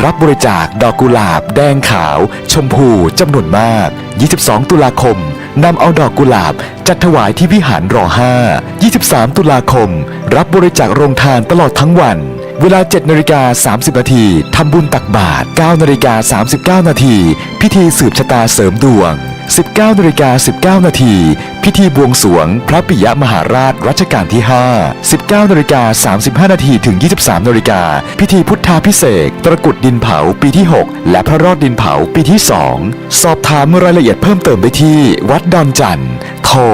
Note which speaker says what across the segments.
Speaker 1: รับบริจาคดอกกุหลาบแดงขาวชมพูจำนวนมาก22ตุลาคมนำเอาดอกกุหลาบจัดถวายที่วิหารร5 23ตุลาคมรับบริจาคโรงทานตลอดทั้งวันเวลา 7:30 นาทีทำบุญตักบาตร 9:39 นาทีพิธีสืบชะตาเสริมดวง 19:19 นาทีพิธีบวงสรวงพระปิยมหาราชรัชกาลที่5 19:35 นาทีถึง 23 นาฬิกาพิธีพุทธาภิเษกตระกุดดินเผาปีที่ 6 และพระรอดดินเผาปีที่ 2 สอบถามรายละเอียดเพิ่มเติมได้ที่วัดดอนจันทร์โทร 053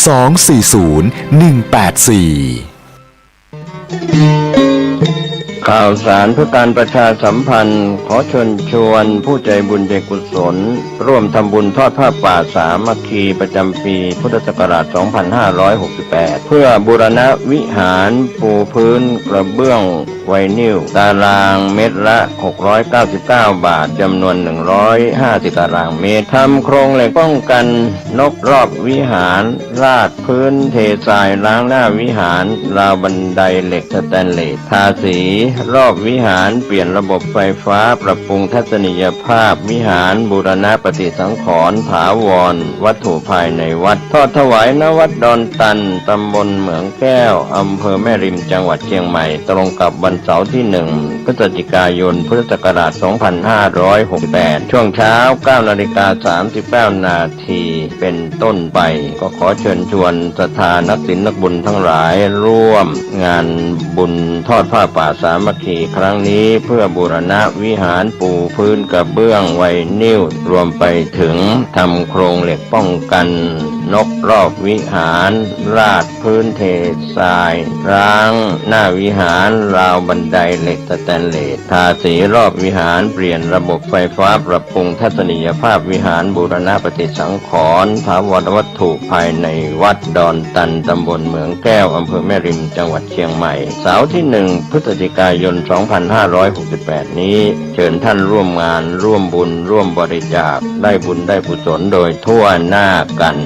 Speaker 1: 240 184
Speaker 2: ข่าวสารเพื่อการประชาสัมพันธ์ขอเชิญชวนผู้ใจบุญใจกุศลร่วมทำบุญทอดผ้าป่าสามัคคีประจำปีพุทธศักราช 2568 เพื่อบูรณะวิหารปูพื้นกระเบื้องไวนิลตารางเมตรละ 699 บาทจำนวน 150 ตารางเมตรทำโครงเหล็กป้องกันนกรอบวิหารราดพื้นเททรายล้างหน้าวิหารราวบันไดเหล็กสแตนเลสทาสีรอบวิหารเปลี่ยนระบบไฟฟ้าปรับปรุงทัศนียภาพวิหารบูรณะปฏิสังขรณ์ถาวรวัตถุภายในวัดทอดถวายณวัดดอนตันตำบลเหมืองแก้วอำเภอแม่ริมจังหวัดเชียงใหม่ตรงกับวันเสาร์ที่1พฤศจิกายนพุทธศักราช 2568 ช่วงเช้า 9:39 นาทีเป็นต้นไปก็ขอเชิญชวนศรัทธานักศีลนักบุญทั้งหลายร่วมงานบุญทอดผ้าป่าสามัคคีครั้งนี้เพื่อบูรณะวิหารปูพื้นกระเบื้องไวนิลรวมไปถึงทำโครงเหล็กป้องกันนกรอบวิหารราดพื้นเททรายร้างหน้าวิหารราวบันไดเหล็กสแตนเลสทาสีรอบวิหารเปลี่ยนระบบไฟฟ้าปรับปรุงทัศนียภาพวิหารบูรณะปฏิสังขรณ์ถาวรวัตถุภายในวัดดอนตันตำบลเหมืองแก้วอำเภอแม่ริมจังหวัดเชียงใหม่เสาร์ที่1พฤศจิกายน 2568 นี้เชิญท่านร่วมงานร่วมบุญร่วมบริจาคได้บุญได้กุศลโดยทั่วหน้ากัน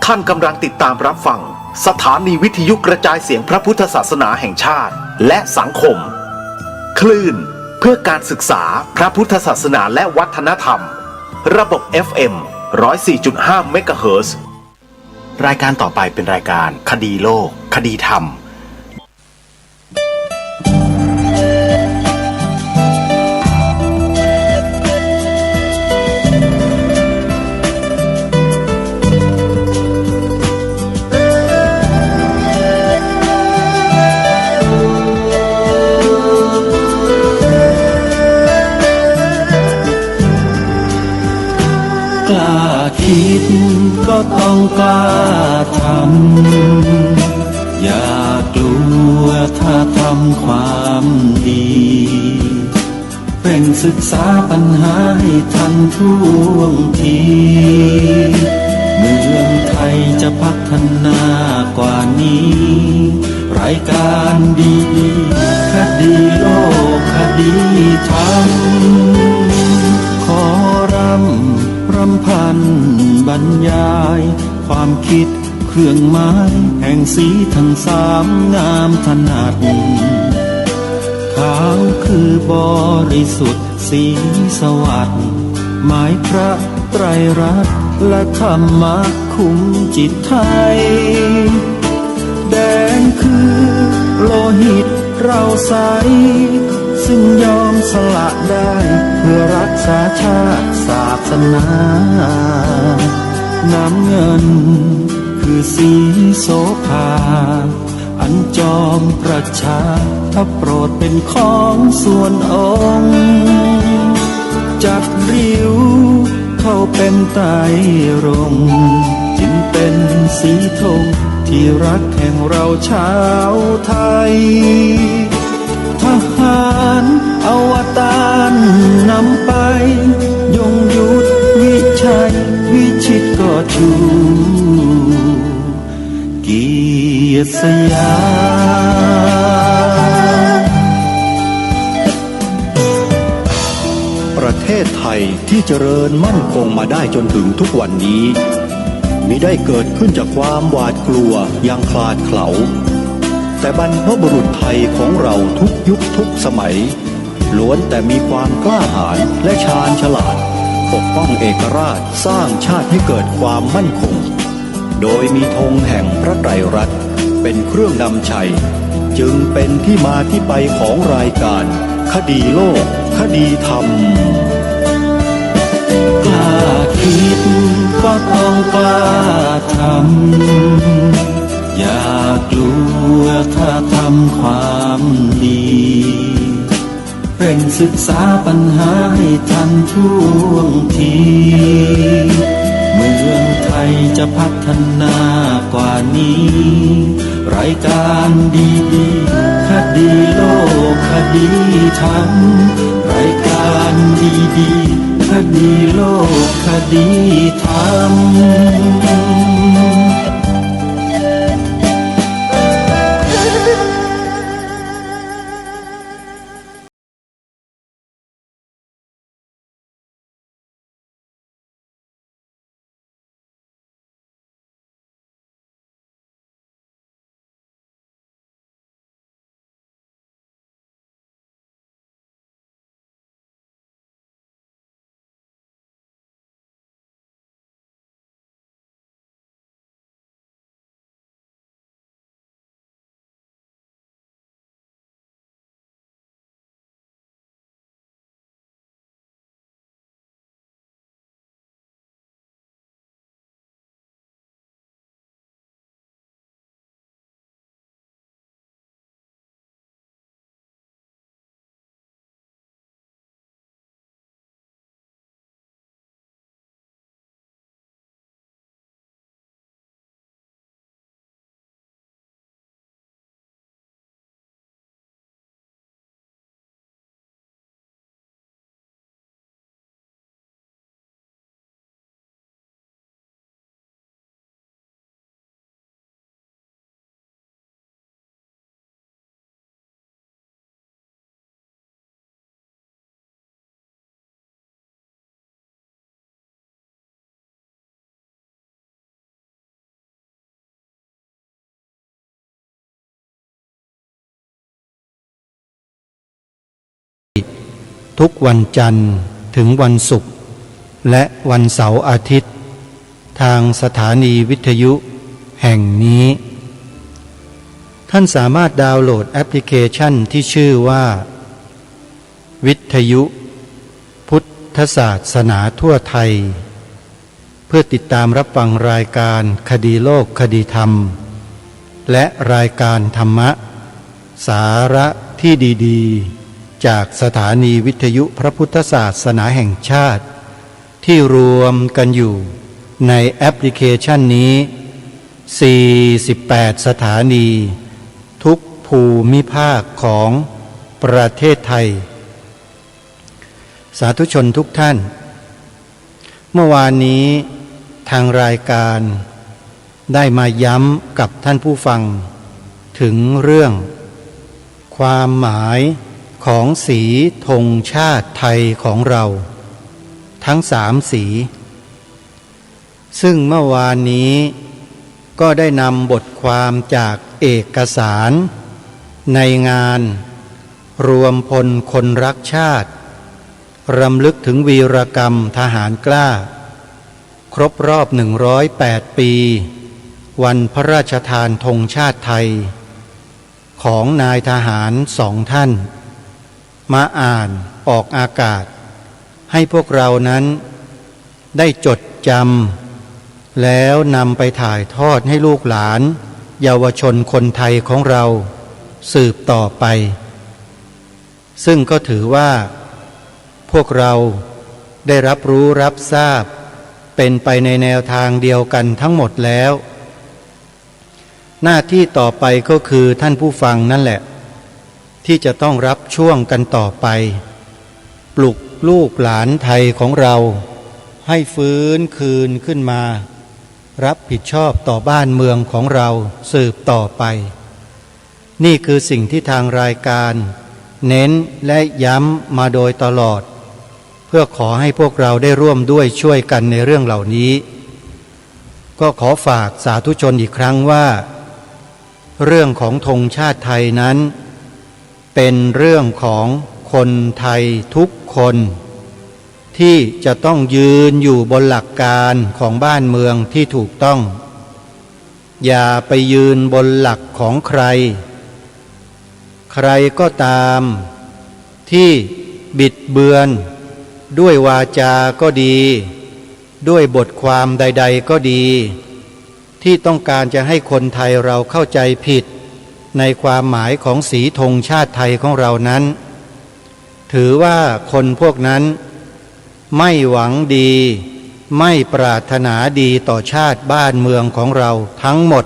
Speaker 3: ท่านกำลังติดตามรับฟังสถานีวิทยุกระจายเสียงพระพุทธศาสนาแห่งชาติและสังคมคลื่นเพื่อการศึกษาพระพุทธศาสนาและวัฒนธรรมระบบ FM 104.5 เมกะเฮิรตซ์รายการต่อไปเป็นรายการคดีโลกคดีธรรม
Speaker 4: คิดก็ต้องกล้าทำอย่ากลัวถ้าทำความดีเร่งศึกษาปัญหาให้ทันท่วงทีเมืองไทยจะพัฒนากว่านี้รายการดีๆคดีโลกคดีธรรมขอรำพันบรรยายความคิดเครื่องหมายแห่งสีทั้งสามงามถนัดขาวคือบริสุทธิ์สีสวัสดิ์หมายพระไตรรัตน์และธรรมะคุ้มจิตไทยแดงคือโลหิตเราใสซึ่งยอมสละได้เพื่อรักษาชาติศาสนาน้ำเงินคือสีโสภาอันจอมประชาถ้าโปรดเป็นของส่วนองค์จัดริ้วเข้าเป็นไตรรงค์จึงเป็นสีธงที่รักแห่งเราชาวไทยทหารอวตารนำไปยงยุทธวิชัยวิชิตก็ชูเกียรติสยาม
Speaker 3: ประเทศไทย
Speaker 4: ยที่เจริญมั่นคงมาได้จนถึงทุกวันนี้มิได้เกิดขึ้นจากความหวาดกลัวอย่างคลาดเขลาแต่บรรพบุรุษไทยของเราทุกยุคทุกสมัยล้วนแต่มีความกล้าหาญและชาญฉลาดปกป้องเอกราชสร้างชาติให้เกิดความมั่นคงโดยมีธงแห่งพระไตรรัตน์เป็นเครื่องนำชัยจึงเป็นที่มาที่ไปของรายการคดีโลกคดีธรรม
Speaker 5: กล้าคิดก็ต้องกล้าทำอย่ากลัวถ้าทำความดีเร่งศึกษาปัญหาให้ทันท่วงทีเมืองไทยจะพัฒนากว่านี้รายการดีๆคดีโลกคดีธรรมรายการดีๆคดีโลกคดีธรรม
Speaker 6: ทุกวันจันทร์ถึงวันศุกร์และวันเสาร์อาทิตย์ทางสถานีวิทยุแห่งนี้ท่านสามารถดาวน์โหลดแอปพลิเคชันที่ชื่อว่าวิทยุพุทธศาสนาทั่วไทยเพื่อติดตามรับฟังรายการคดีโลกคดีธรรมและรายการธรรมะสาระที่ดีๆจากสถานีวิทยุพระพุทธศาสนาแห่งชาติที่รวมกันอยู่ในแอปพลิเคชันนี้48สถานีทุกภูมิภาคของประเทศไทยสาธุชนทุกท่านเมื่อวานนี้ทางรายการได้มาย้ำกับท่านผู้ฟังถึงเรื่องความหมายของสีธงชาติไทยของเราทั้ง3สีซึ่งเมื่อวานนี้ก็ได้นำบทความจากเอกสารในงานรวมพลคนรักชาติรำลึกถึงวีรกรรมทหารกล้าครบรอบ108 ปีวันพระราชทานธงชาติไทยของนายทหาร2 ท่านมาอ่านออกอากาศให้พวกเรานั้นได้จดจำแล้วนำไปถ่ายทอดให้ลูกหลานเยาวชนคนไทยของเราสืบต่อไปซึ่งก็ถือว่าพวกเราได้รับรู้รับทราบเป็นไปในแนวทางเดียวกันทั้งหมดแล้วหน้าที่ต่อไปก็คือท่านผู้ฟังนั่นแหละที่จะต้องรับช่วงกันต่อไปปลุกลูกหลานไทยของเราให้ฟื้นคืนขึ้นมารับผิดชอบต่อบ้านเมืองของเราสืบต่อไปนี่คือสิ่งที่ทางรายการเน้นและย้ำมาโดยตลอด เพื่อขอให้พวกเราได้ร่วมด้วยช่วยกันในเรื่องเหล่านี้ก็ขอฝากสาธุชนอีกครั้งว่าเรื่องของธงชาติไทยนั้นเป็นเรื่องของคนไทยทุกคนที่จะต้องยืนอยู่บนหลักการของบ้านเมืองที่ถูกต้องอย่าไปยืนบนหลักของใครใครก็ตามที่บิดเบือนด้วยวาจาก็ดีด้วยบทความใดๆก็ดีที่ต้องการจะให้คนไทยเราเข้าใจผิดในความหมายของสีธงชาติไทยของเรานั้นถือว่าคนพวกนั้นไม่หวังดีไม่ปรารถนาดีต่อชาติบ้านเมืองของเราทั้งหมด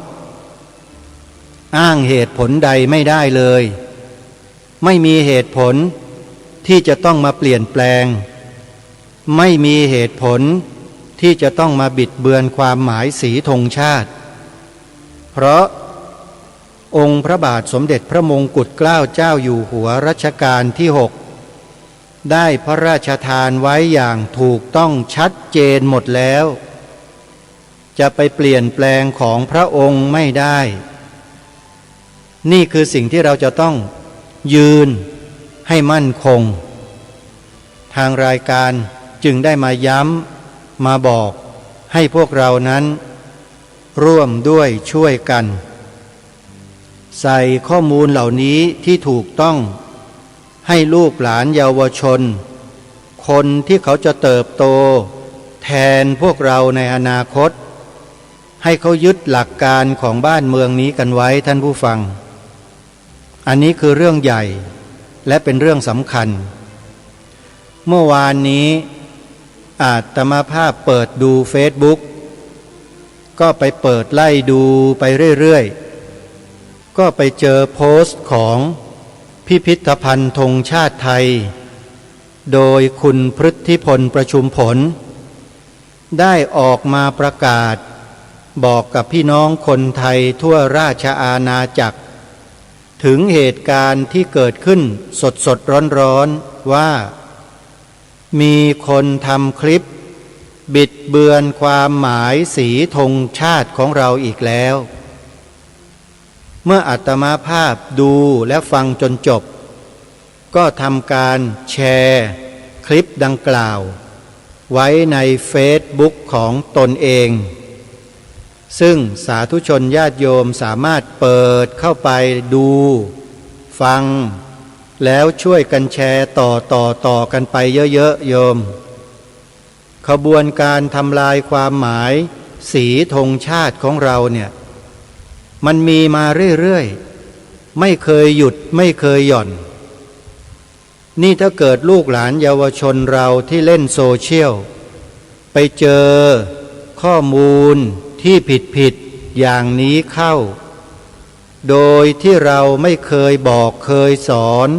Speaker 6: อ้างเหตุผลใดไม่ได้เลยไม่มีเหตุผลที่จะต้องมาเปลี่ยนแปลงไม่มีเหตุผลที่จะต้องมาบิดเบือนความหมายสีธงชาติเพราะองค์พระบาทสมเด็จพระมงกุฎเกล้าเจ้าอยู่หัวรัชกาลที่6ได้พระราชทานไว้อย่างถูกต้องชัดเจนหมดแล้วจะไปเปลี่ยนแปลงของพระองค์ไม่ได้นี่คือสิ่งที่เราจะต้องยืนให้มั่นคงทางรายการจึงได้มาย้ำมาบอกให้พวกเรานั้นร่วมด้วยช่วยกันใส่ข้อมูลเหล่านี้ที่ถูกต้องให้ลูกหลานเยาวชนคนที่เขาจะเติบโตแทนพวกเราในอนาคตให้เขายึดหลักการของบ้านเมืองนี้กันไว้ท่านผู้ฟังอันนี้คือเรื่องใหญ่และเป็นเรื่องสำคัญเมื่อวานนี้อาตมาภาพเปิดดูเฟซบุ๊กก็ไปเปิดไล่ดูไปเรื่อยๆก็ไปเจอโพสต์ของพิพิธภัณฑ์ธงชาติไทยโดยคุณพฤทธิพลประชุมผลได้ออกมาประกาศบอกกับพี่น้องคนไทยทั่วราชอาณาจักรถึงเหตุการณ์ที่เกิดขึ้นสดๆร้อนๆว่ามีคนทำคลิปบิดเบือนความหมายสีธงชาติของเราอีกแล้วเมื่ออาตมาภาพดูและฟังจนจบก็ทำการแชร์คลิปดังกล่าวไว้ในเฟซบุ๊กของตนเองซึ่งสาธุชนญาติโยมสามารถเปิดเข้าไปดูฟังแล้วช่วยกันแชร์ต่อกันไปเยอะๆโยมขบวนการทำลายความหมายสีธงชาติของเราเนี่ยมันมีมาเรื่อยๆไม่เคยหยุดไม่เคยหย่อนนี่ถ้าเกิดลูกหลานเยาวชนเราที่เล่นโซเชียลไปเจอข้อมูลที่ผิดอย่างนี้เข้าโดยที่เราไม่เคยบอกเคยสอน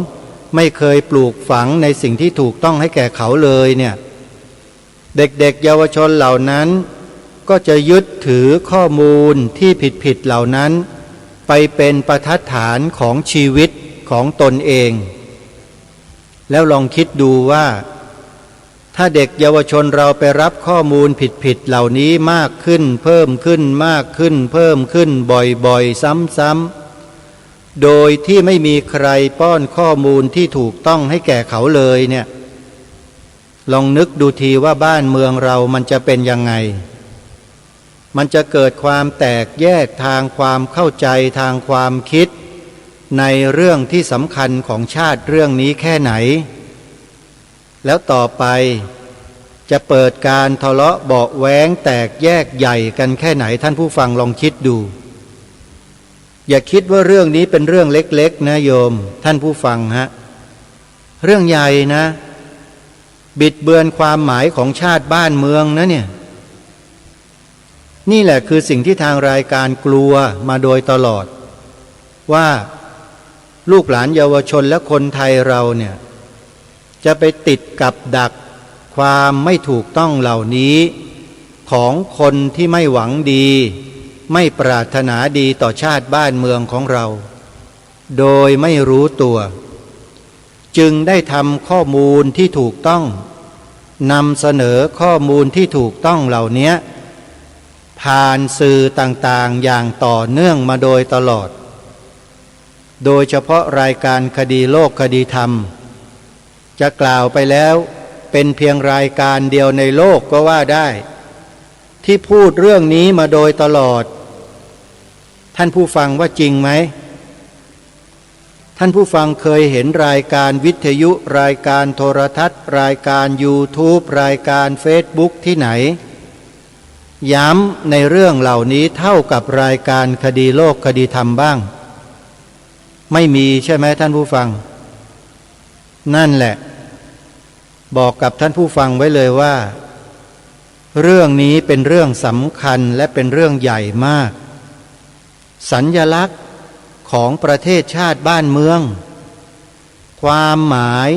Speaker 6: ไม่เคยปลูกฝังในสิ่งที่ถูกต้องให้แก่เขาเลยเนี่ยเด็กๆเยาวชนเหล่านั้นก็จะยึดถือข้อมูลที่ผิดเหล่านั้นไปเป็นประทัดฐานของชีวิตของตนเองแล้วลองคิดดูว่าถ้าเด็กเยาวชนเราไปรับข้อมูลผิดเหล่านี้มากขึ้นเพิ่มขึ้นมากขึ้นเพิ่มขึ้นบ่อยๆซ้ำๆโดยที่ไม่มีใครป้อนข้อมูลที่ถูกต้องให้แก่เขาเลยเนี่ยลองนึกดูทีว่าบ้านเมืองเรามันจะเป็นยังไงมันจะเกิดความแตกแยกทางความเข้าใจทางความคิดในเรื่องที่สำคัญของชาติเรื่องนี้แค่ไหนแล้วต่อไปจะเปิดการทะเลาะเบาะแว้งแตกแยกใหญ่กันแค่ไหนท่านผู้ฟังลองคิดดูอย่าคิดว่าเรื่องนี้เป็นเรื่องเล็กๆนะโยมท่านผู้ฟังฮะเรื่องใหญ่นะบิดเบือนความหมายของชาติบ้านเมืองนะเนี่ยนี่แหละคือสิ่งที่ทางรายการกลัวมาโดยตลอดว่าลูกหลานเยาวชนและคนไทยเราเนี่ยจะไปติดกับดักความไม่ถูกต้องเหล่านี้ของคนที่ไม่หวังดีไม่ปรารถนาดีต่อชาติบ้านเมืองของเราโดยไม่รู้ตัวจึงได้ทำข้อมูลที่ถูกต้อง นำเสนอข้อมูลที่ถูกต้องเหล่านี้ผ่านสื่อต่างๆอย่างต่อเนื่องมาโดยตลอดโดยเฉพาะรายการคดีโลกคดีธรรมจะกล่าวไปแล้วเป็นเพียงรายการเดียวในโลกก็ว่าได้ที่พูดเรื่องนี้มาโดยตลอดท่านผู้ฟังว่าจริงไหมท่านผู้ฟังเคยเห็นรายการวิทยุรายการโทรทัศน์รายการ YouTube รายการ Facebook ที่ไหนย้ำในเรื่องเหล่านี้เท่ากับรายการคดีโลกคดีธรรมบ้างไม่มีใช่ไหมท่านผู้ฟังนั่นแหละบอกกับท่านผู้ฟังไว้เลยว่าเรื่องนี้เป็นเรื่องสำคัญและเป็นเรื่องใหญ่มากสัญลักษณ์ของประเทศชาติบ้านเมืองความหมาย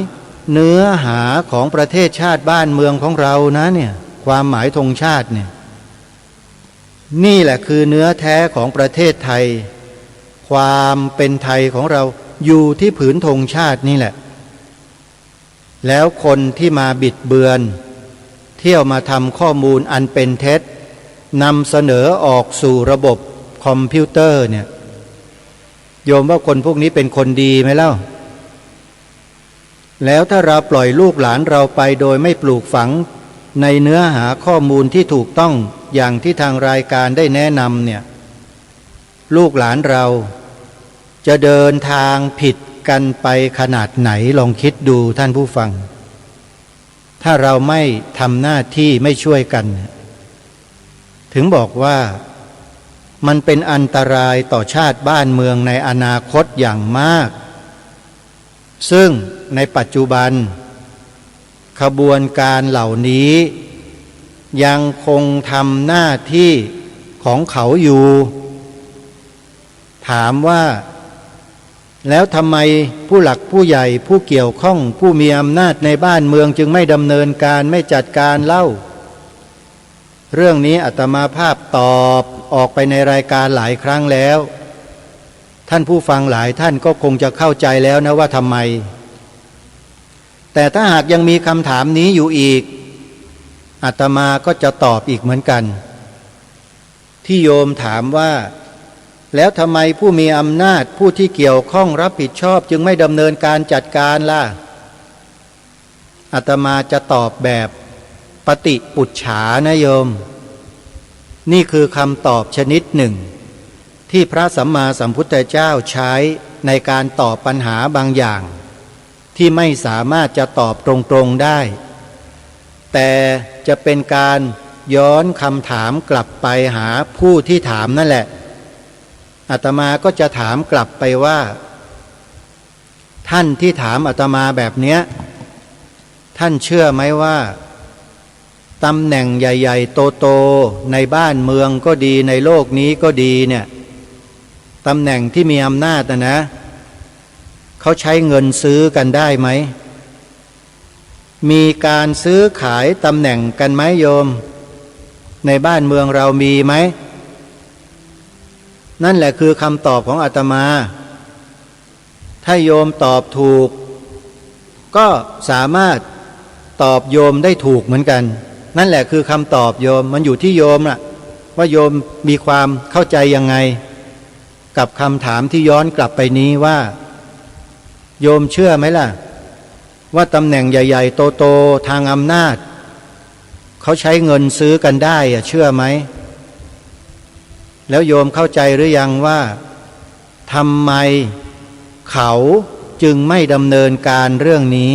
Speaker 6: เนื้อหาของประเทศชาติบ้านเมืองของเรานะเนี่ยความหมายธงชาติเนี่ยนี่แหละคือเนื้อแท้ของประเทศไทยความเป็นไทยของเราอยู่ที่ผืนธงชาตินี่แหละแล้วคนที่มาบิดเบือนเที่ยวมาทำข้อมูลอันเป็นเท็จนำเสนอออกสู่ระบบคอมพิวเตอร์เนี่ยโยมว่าคนพวกนี้เป็นคนดีไหมเล่าแล้วถ้าเราปล่อยลูกหลานเราไปโดยไม่ปลูกฝังในเนื้อหาข้อมูลที่ถูกต้องอย่างที่ทางรายการได้แนะนำเนี่ยลูกหลานเราจะเดินทางผิดกันไปขนาดไหนลองคิดดูท่านผู้ฟังถ้าเราไม่ทำหน้าที่ไม่ช่วยกันถึงบอกว่ามันเป็นอันตรายต่อชาติบ้านเมืองในอนาคตอย่างมากซึ่งในปัจจุบันขบวนการเหล่านี้ยังคงทำหน้าที่ของเขาอยู่ถามว่าแล้วทำไมผู้หลักผู้ใหญ่ผู้เกี่ยวข้องผู้มีอำนาจในบ้านเมืองจึงไม่ดำเนินการไม่จัดการเล่าเรื่องนี้อาตมาภาพตอบออกไปในรายการหลายครั้งแล้วท่านผู้ฟังหลายท่านก็คงจะเข้าใจแล้วนะว่าทำไมแต่ถ้าหากยังมีคำถามนี้อยู่อีกอาตมาก็จะตอบอีกเหมือนกันที่โยมถามว่าแล้วทำไมผู้มีอำนาจผู้ที่เกี่ยวข้องรับผิดชอบจึงไม่ดำเนินการจัดการล่ะอาตมาจะตอบแบบปฏิปุจฉานะโยมนี่คือคำตอบชนิดหนึ่งที่พระสัมมาสัมพุทธเจ้าใช้ในการตอบปัญหาบางอย่างที่ไม่สามารถจะตอบตรงๆได้แต่จะเป็นการย้อนคำถามกลับไปหาผู้ที่ถามนั่นแหละอาตมาก็จะถามกลับไปว่าท่านที่ถามอาตมาแบบเนี้ยท่านเชื่อไหมว่าตำแหน่งใหญ่ๆโตๆในบ้านเมืองก็ดีในโลกนี้ก็ดีเนี่ยตำแหน่งที่มีอำนาจนะเขาใช้เงินซื้อกันได้ไหมมีการซื้อขายตำแหน่งกันไหมโยมในบ้านเมืองเรามีไหมนั่นแหละคือคำตอบของอาตมาถ้าโยมตอบถูกก็สามารถตอบโยมได้ถูกเหมือนกันนั่นแหละคือคำตอบโยมมันอยู่ที่โยมล่ะว่าโยมมีความเข้าใจยังไงกับคำถามที่ย้อนกลับไปนี้ว่าโยมเชื่อไหมล่ะว่าตำแหน่งใหญ่ๆโตๆทางอำนาจเขาใช้เงินซื้อกันได้เชื่อไหมแล้วโยมเข้าใจหรือยังว่าทำไมเขาจึงไม่ดำเนินการเรื่องนี้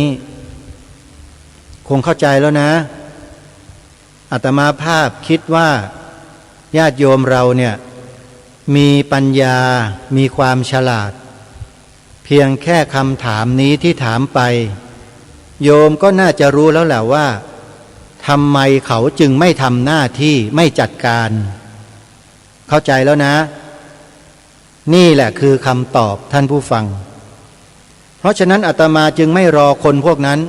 Speaker 6: คงเข้าใจแล้วนะอาตมาภาพคิดว่าญาติโยมเราเนี่ยมีปัญญามีความฉลาดเพียงแค่คำถามนี้ที่ถามไปโยมก็น่าจะรู้แล้วแหละว่าทำไมเขาจึงไม่ทำหน้าที่ไม่จัดการเข้าใจแล้วนะนี่แหละคือคำตอบท่านผู้ฟังเพราะฉะนั้นอาตมาจึงไม่รอคนพวกนั้น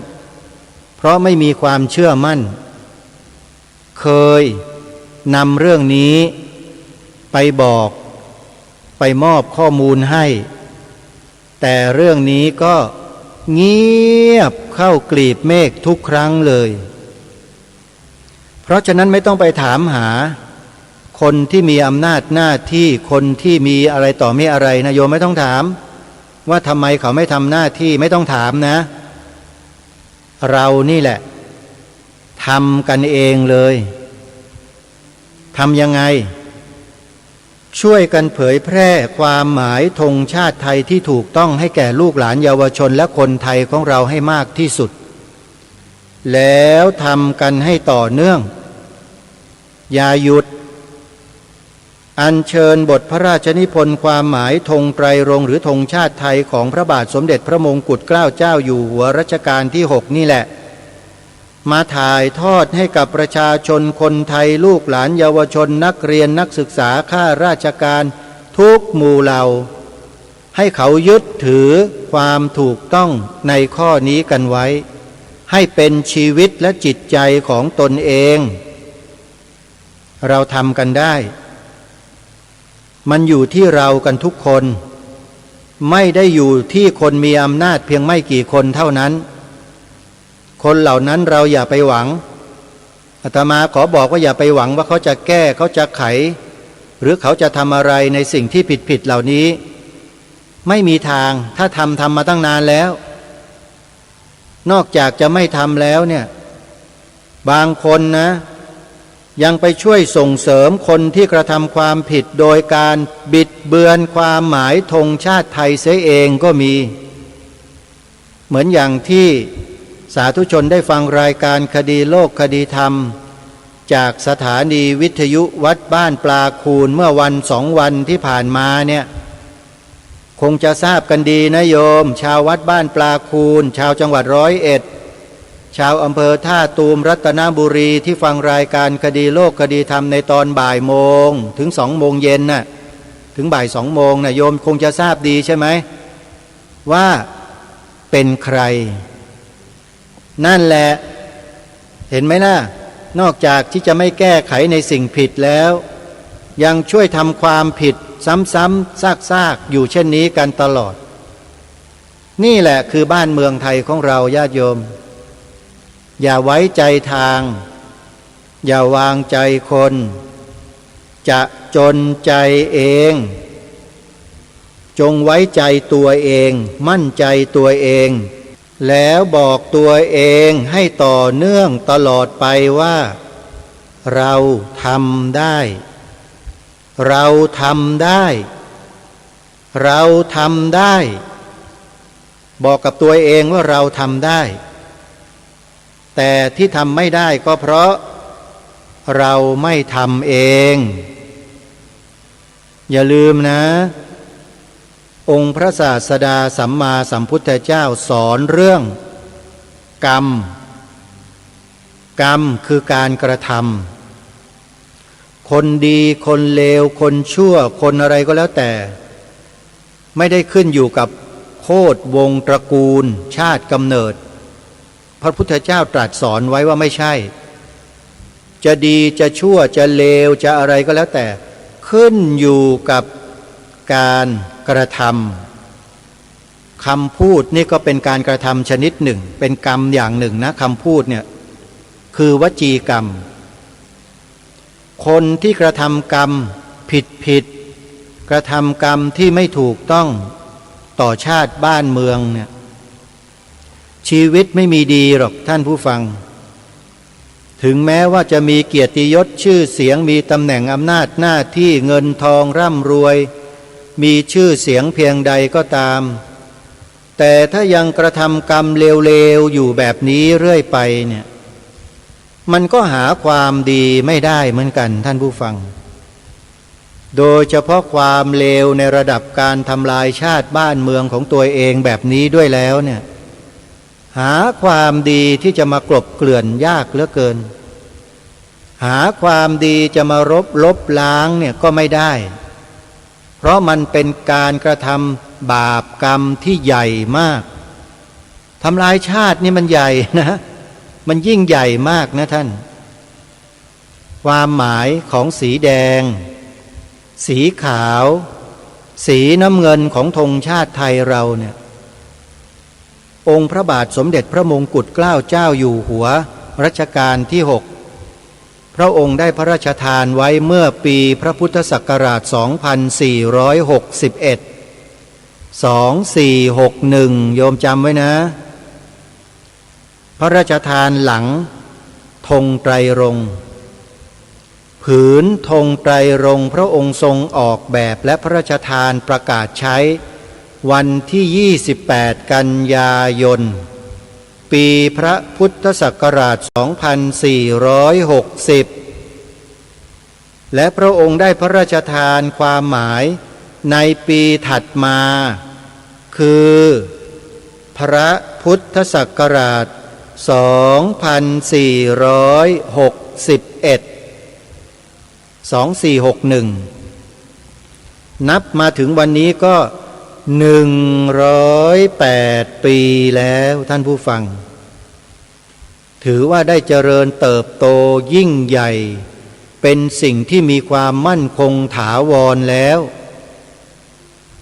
Speaker 6: เพราะไม่มีความเชื่อมั่นเคยนำเรื่องนี้ไปบอกไปมอบข้อมูลให้แต่เรื่องนี้ก็เงียบเข้ากลีบเมฆทุกครั้งเลย เพราะฉะนั้นไม่ต้องไปถามหาคนที่มีอำนาจหน้าที่คนที่มีอะไรต่อมีอะไรนะโยมไม่ต้องถามว่าทำไมเขาไม่ทำหน้าที่ไม่ต้องถามนะเรานี่แหละทำกันเองเลยทำยังไงช่วยกันเผยแพร่ความหมายธงชาติไทยที่ถูกต้องให้แก่ลูกหลานเยาวชนและคนไทยของเราให้มากที่สุดแล้วทำกันให้ต่อเนื่องอย่าหยุดอัญเชิญบทพระราชนิพนธ์ความหมายธงไตรรงค์หรือธงชาติไทยของพระบาทสมเด็จพระมงกุฎเกล้าเจ้าอยู่หัวรัชกาลที่ 6นี่แหละมาถ่ายทอดให้กับประชาชนคนไทยลูกหลานเยาวชนนักเรียนนักศึกษาข้าราชการทุกหมู่เหล่าให้เขายึดถือความถูกต้องในข้อนี้กันไว้ให้เป็นชีวิตและจิตใจของตนเองเราทำกันได้มันอยู่ที่เรากันทุกคนไม่ได้อยู่ที่คนมีอำนาจเพียงไม่กี่คนเท่านั้นคนเหล่านั้นเราอย่าไปหวังอาตมาขอบอกว่าอย่าไปหวังว่าเขาจะแก้เขาจะไขหรือเขาจะทำอะไรในสิ่งที่ผิดเหล่านี้ไม่มีทางถ้าทำมาตั้งนานแล้วนอกจากจะไม่ทำแล้วเนี่ยบางคนนะยังไปช่วยส่งเสริมคนที่กระทำความผิดโดยการบิดเบือนความหมายธงชาติไทยเสียเองก็มีเหมือนอย่างที่สาธุชนได้ฟังรายการคดีโลกคดีธรรมจากสถานีวิทยุวัดบ้านปลาคูนเมื่อวัน2 วันที่ผ่านมาเนี่ยคงจะทราบกันดีนะโยมชาววัดบ้านปลาคูนชาวจังหวัด101ชาวอำเภอท่าตูมรัตนบุรีที่ฟังรายการคดีโลกคดีธรรมในตอนบ่ายโมงถึง2 โมงเย็นน่ะถึงบ่าย2 โมงน่ะโยมคงจะทราบดีใช่ไหมว่าเป็นใครนั่นแหละเห็นไหมล่ะนอกจากที่จะไม่แก้ไขในสิ่งผิดแล้วยังช่วยทำความผิดซ้ำๆซากๆอยู่เช่นนี้กันตลอดนี่แหละคือบ้านเมืองไทยของเราญาติโยมอย่าไว้ใจทางอย่าวางใจคนจะจนใจเองจงไว้ใจตัวเองมั่นใจตัวเองแล้วบอกตัวเองให้ต่อเนื่องตลอดไปว่าเราทำได้เราทำได้เราทำได้บอกกับตัวเองว่าเราทำได้แต่ที่ทำไม่ได้ก็เพราะเราไม่ทำเองอย่าลืมนะองค์พระศาสดาสัมมาสัมพุทธเจ้าสอนเรื่องกรรมคือการกระทำคนดีคนเลวคนชั่วคนอะไรก็แล้วแต่ไม่ได้ขึ้นอยู่กับโคตรวงตระกูลชาติกำเนิดพระพุทธเจ้าตรัสสอนไว้ว่าไม่ใช่จะดีจะชั่วจะเลวจะอะไรก็แล้วแต่ขึ้นอยู่กับการกระทำคำพูดนี่ก็เป็นการกระทำชนิดหนึ่งเป็นกรรมอย่างหนึ่งนะคำพูดเนี่ยคือวจีกรรมคนที่กระทำกรรมผิดกระทำกรรมที่ไม่ถูกต้องต่อชาติบ้านเมืองเนี่ยชีวิตไม่มีดีหรอกท่านผู้ฟังถึงแม้ว่าจะมีเกียรติยศชื่อเสียงมีตำแหน่งอำนาจหน้าที่เงินทองร่ำรวยมีชื่อเสียงเพียงใดก็ตามแต่ถ้ายังกระทำกรรมเลวๆอยู่แบบนี้เรื่อยไปเนี่ยมันก็หาความดีไม่ได้เหมือนกันท่านผู้ฟังโดยเฉพาะความเลวในระดับการทำลายชาติบ้านเมืองของตัวเองแบบนี้ด้วยแล้วเนี่ยหาความดีที่จะมากลบเกลื่อนยากเหลือเกินหาความดีจะมาลบล้างเนี่ยก็ไม่ได้เพราะมันเป็นการกระทำบาปกรรมที่ใหญ่มากทำลายชาตินี่มันใหญ่นะมันยิ่งใหญ่มากนะท่านความหมายของสีแดงสีขาวสีน้ำเงินของธงชาติไทยเราเนี่ยองค์พระบาทสมเด็จพระมงกุฎเกล้าเจ้าอยู่หัวรัชกาลที่ 6 พระองค์ได้พระราชทานไว้เมื่อปีพระพุทธศักราช 2461 2461 โยมจำไว้นะ พระราชทานหลังธงไตรรงค์ผืนธงไตรรงค์พระองค์ทรงออกแบบและพระราชทานประกาศใช้วันที่ 28 กันยายน ปีพระพุทธศักราช 2460 และพระองค์ได้พระราชทานความหมายในปีถัดมาคือพระพุทธศักราช 2461 2461 นับมาถึงวันนี้ก็108 ปีแล้วท่านผู้ฟังถือว่าได้เจริญเติบโตยิ่งใหญ่เป็นสิ่งที่มีความมั่นคงถาวรแล้ว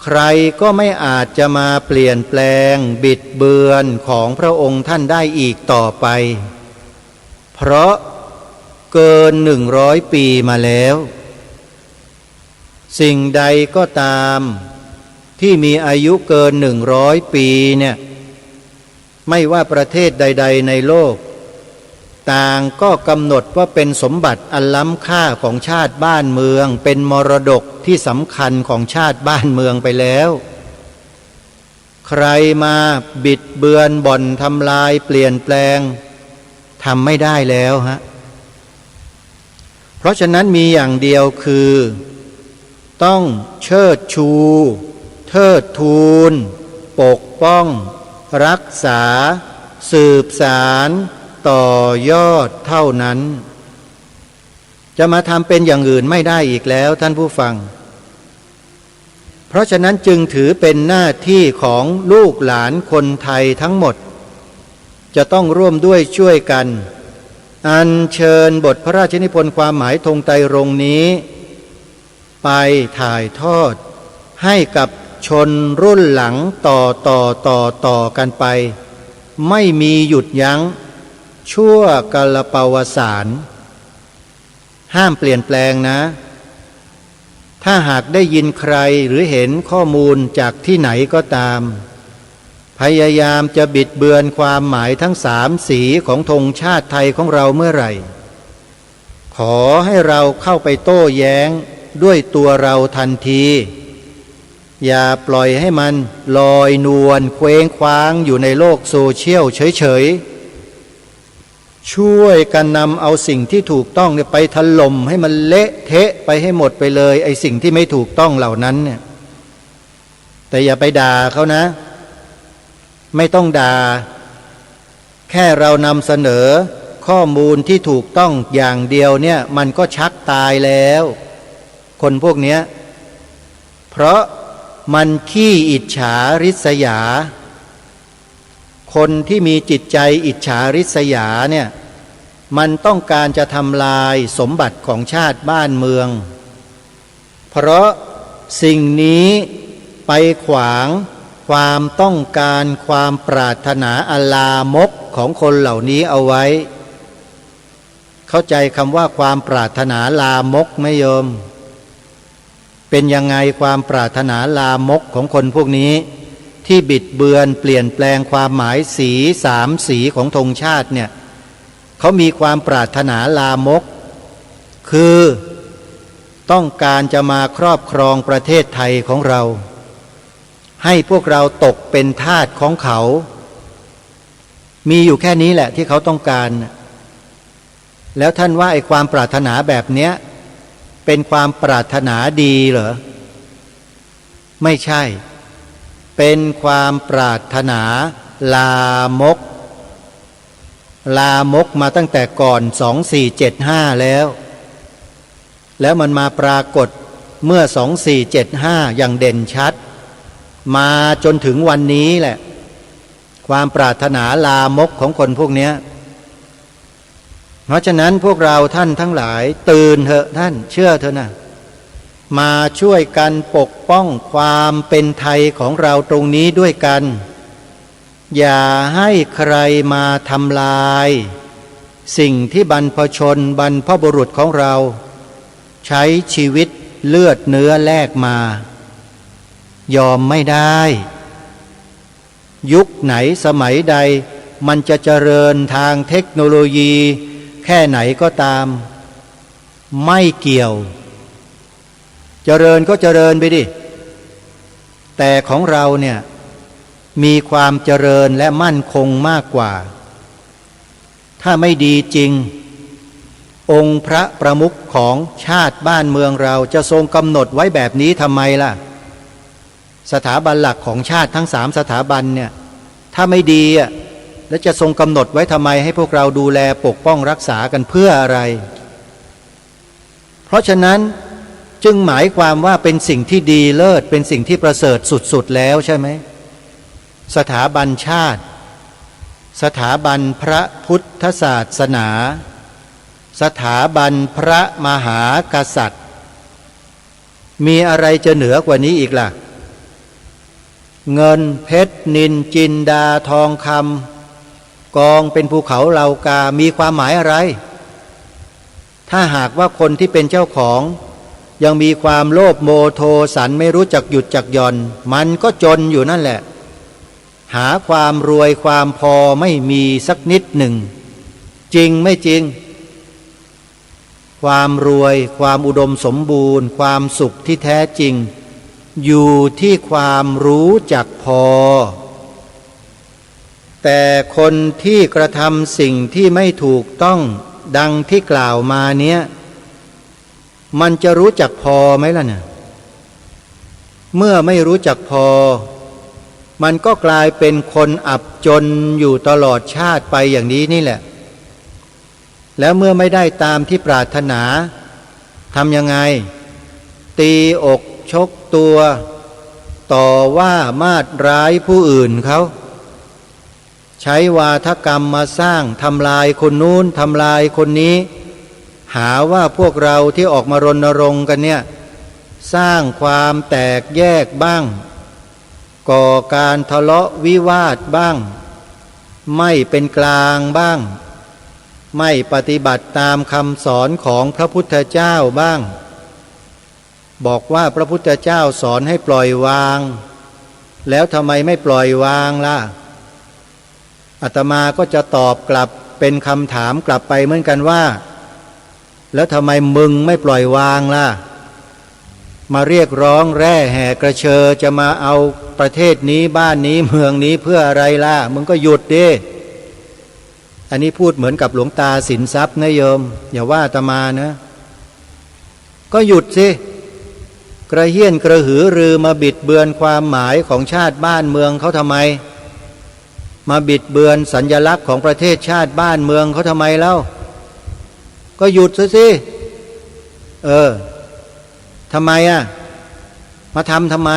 Speaker 6: ใครก็ไม่อาจจะมาเปลี่ยนแปลงบิดเบือนของพระองค์ท่านได้อีกต่อไปเพราะเกิน100 ปีมาแล้วสิ่งใดก็ตามที่มีอายุเกิน100 ปีเนี่ยไม่ว่าประเทศใดๆในโลกต่างก็กำหนดว่าเป็นสมบัติอันล้ำค่าของชาติบ้านเมืองเป็นมรดกที่สำคัญของชาติบ้านเมืองไปแล้วใครมาบิดเบือนบ่อนทำลายเปลี่ยนแปลงทำไม่ได้แล้วฮะเพราะฉะนั้นมีอย่างเดียวคือต้องเชิดชูเทิดทูนปกป้องรักษาสืบสารต่อยอดเท่านั้นจะมาทำเป็นอย่างอื่นไม่ได้อีกแล้วท่านผู้ฟังเพราะฉะนั้นจึงถือเป็นหน้าที่ของลูกหลานคนไทยทั้งหมดจะต้องร่วมด้วยช่วยกันอัญเชิญบทพระราชนิพนธ์ความหมายธงไตรรงค์นี้ไปถ่ายทอดให้กับชนรุ่นหลังต่อกันไปไม่มีหยุดยั้งชั่วกาลปวสานห้ามเปลี่ยนแปลงนะถ้าหากได้ยินใครหรือเห็นข้อมูลจากที่ไหนก็ตามพยายามจะบิดเบือนความหมายทั้ง3 สีของธงชาติไทยของเราเมื่อไหร่ขอให้เราเข้าไปโต้แย้งด้วยตัวเราทันทีอย่าปล่อยให้มันลอยนวลเคว้งคว้างอยู่ในโลกโซเชียลเฉยๆช่วยกันนำเอาสิ่งที่ถูกต้องไปถล่มให้มันเละเทะไปให้หมดไปเลยไอ้สิ่งที่ไม่ถูกต้องเหล่านั้นเนี่ยแต่อย่าไปด่าเขานะไม่ต้องด่าแค่เรานำเสนอข้อมูลที่ถูกต้องอย่างเดียวเนี่ยมันก็ชักตายแล้วคนพวกเนี้ยเพราะมันขี้อิจฉาริษยาคนที่มีจิตใจอิจฉาริษยาเนี่ยมันต้องการจะทำลายสมบัติของชาติบ้านเมืองเพราะสิ่งนี้ไปขวางความต้องการความปรารถนาอลามกของคนเหล่านี้เอาไว้เข้าใจคำว่าความปรารถนาลามกไหมโยมเป็นยังไงความปรารถนาลามกของคนพวกนี้ที่บิดเบือนเปลี่ยนแปลงความหมายสี3 สีของธงชาติเนี่ยเขามีความปรารถนาลามกคือต้องการจะมาครอบครองประเทศไทยของเราให้พวกเราตกเป็นทาสของเขามีอยู่แค่นี้แหละที่เขาต้องการแล้วท่านว่าไอ้ความปรารถนาแบบเนี้ยเป็นความปรารถนาดีเหรอไม่ใช่เป็นความปรารถนาลามกมาตั้งแต่ก่อน2475แล้วมันมาปรากฏเมื่อ2475อย่างเด่นชัดมาจนถึงวันนี้แหละความปรารถนาลามกของคนพวกนี้เพราะฉะนั้นพวกเราท่านทั้งหลายตื่นเถอะท่านเชื่อเถอะนะมาช่วยกันปกป้องความเป็นไทยของเราตรงนี้ด้วยกันอย่าให้ใครมาทำลาย สิ่งที่บรรพชนบรรพบุรุษของเราใช้ชีวิตเลือดเนื้อแลกมายอมไม่ได้ยุคไหนสมัยใดมันจะเจริญทางเทคโนโลยีแค่ไหนก็ตามไม่เกี่ยวเจริญก็เจริญไปดิแต่ของเราเนี่ยมีความเจริญและมั่นคงมากกว่าถ้าไม่ดีจริงองค์พระประมุขของชาติบ้านเมืองเราจะทรงกำหนดไว้แบบนี้ทำไมล่ะสถาบันหลักของชาติทั้ง3สถาบันเนี่ยถ้าไม่ดีอ่ะแล้วจะทรงกำหนดไว้ทำไมให้พวกเราดูแลปกป้องรักษากันเพื่ออะไรเพราะฉะนั้นจึงหมายความว่าเป็นสิ่งที่ดีเลิศเป็นสิ่งที่ประเสริฐสุดๆแล้วใช่ไหมสถาบันชาติสถาบันพระพุทธศาสนาสถาบันพระมหากษัตริย์มีอะไรจะเหนือกว่านี้อีกล่ะเงินเพชรนิลจินดาทองคำกองเป็นภูเขาเหล่ากามีความหมายอะไรถ้าหากว่าคนที่เป็นเจ้าของยังมีความโลภโมโทสันไม่รู้จักหยุดจักหย่อนมันก็จนอยู่นั่นแหละหาความรวยความพอไม่มีสักนิดหนึ่งจริงไม่จริงความรวยความอุดมสมบูรณ์ความสุขที่แท้จริงอยู่ที่ความรู้จักพอแต่คนที่กระทำสิ่งที่ไม่ถูกต้องดังที่กล่าวมาเนี้ยมันจะรู้จักพอไหมล่ะเนี่ยเมื่อไม่รู้จักพอมันก็กลายเป็นคนอับจนอยู่ตลอดชาติไปอย่างนี้นี่แหละแล้วเมื่อไม่ได้ตามที่ปรารถนาทำยังไงตีอกชกตัวต่อว่ามาดร้ายผู้อื่นเขาใช้วาทกรรมมาสร้างทำลายคนนู้นทำลายคนนี้หาว่าพวกเราที่ออกมารณรงค์กันเนี่ยสร้างความแตกแยกบ้างก่อการทะเลาะวิวาทบ้างไม่เป็นกลางบ้างไม่ปฏิบัติตามคำสอนของพระพุทธเจ้าบ้างบอกว่าพระพุทธเจ้าสอนให้ปล่อยวางแล้วทำไมไม่ปล่อยวางล่ะอาตมาก็จะตอบกลับเป็นคำถามกลับไปเหมือนกันว่าแล้วทำไมมึงไม่ปล่อยวางล่ะมาเรียกร้องแร่แห่กระเชอจะมาเอาประเทศนี้บ้านนี้เมืองนี้เพื่ออะไรล่ะมึงก็หยุดดิอันนี้พูดเหมือนกับหลวงตาสินทรัพย์นะโยมอย่าว่าอาตมานะก็หยุดสิกระเฮี้ยนกระหือรือมาบิดเบือนความหมายของชาติบ้านเมืองเขาทำไมมาบิดเบือนสัญลักษณ์ของประเทศชาติบ้านเมืองเขาทำไมเล่าก็หยุดซะสิทำไมมาทำไม